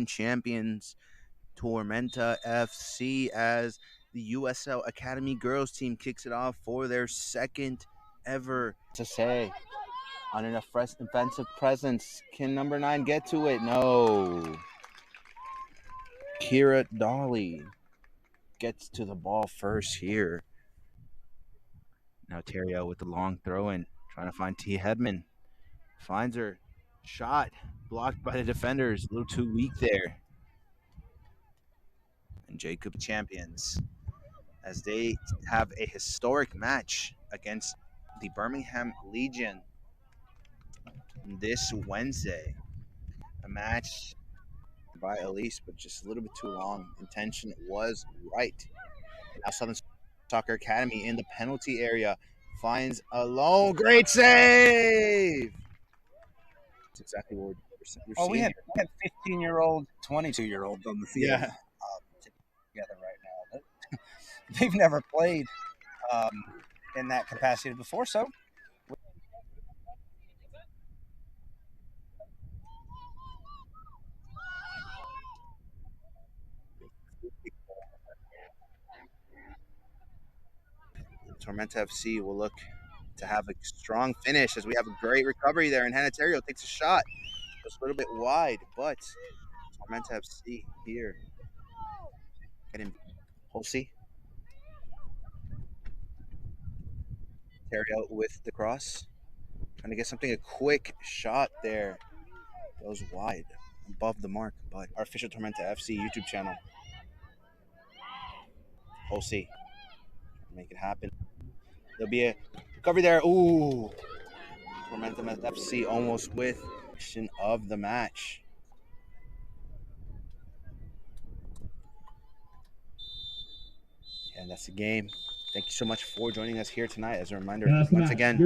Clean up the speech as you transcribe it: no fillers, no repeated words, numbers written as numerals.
reigning champions, Tormenta FC, as the USL Academy girls team kicks it off for their second ever to say on an offensive presence. Can number 9 get to it? No. Kira Dolly gets to the ball first here. Now Terrio with the long throw in, trying to find T. Hedman. Finds her. Shot blocked by the defenders. A little too weak there. And Jacob champions as they have a historic match against the Birmingham Legion this Wednesday. A match by Elise, but just a little bit too long. Intention was right. Now Southern Soccer Academy in the penalty area finds a lone. Great save! That's exactly what we're seeing. We had 15-year-old, 22-year-olds on the field together right now. They've never played in that capacity before, so Tormenta FC will look to have a strong finish as we have a great recovery there, and Hannah Terrio takes a shot. Just a little bit wide, but Tormenta FC here. Getting Hulsey. Terrio with the cross. Trying to get something, a quick shot there. Goes wide, above the mark, but our official Tormenta FC YouTube channel. Hulsey. Make it happen. There'll be a recovery there. Ooh. Tormenta FC almost with action of the match. And that's the game. Thank you so much for joining us here tonight. As a reminder, once again,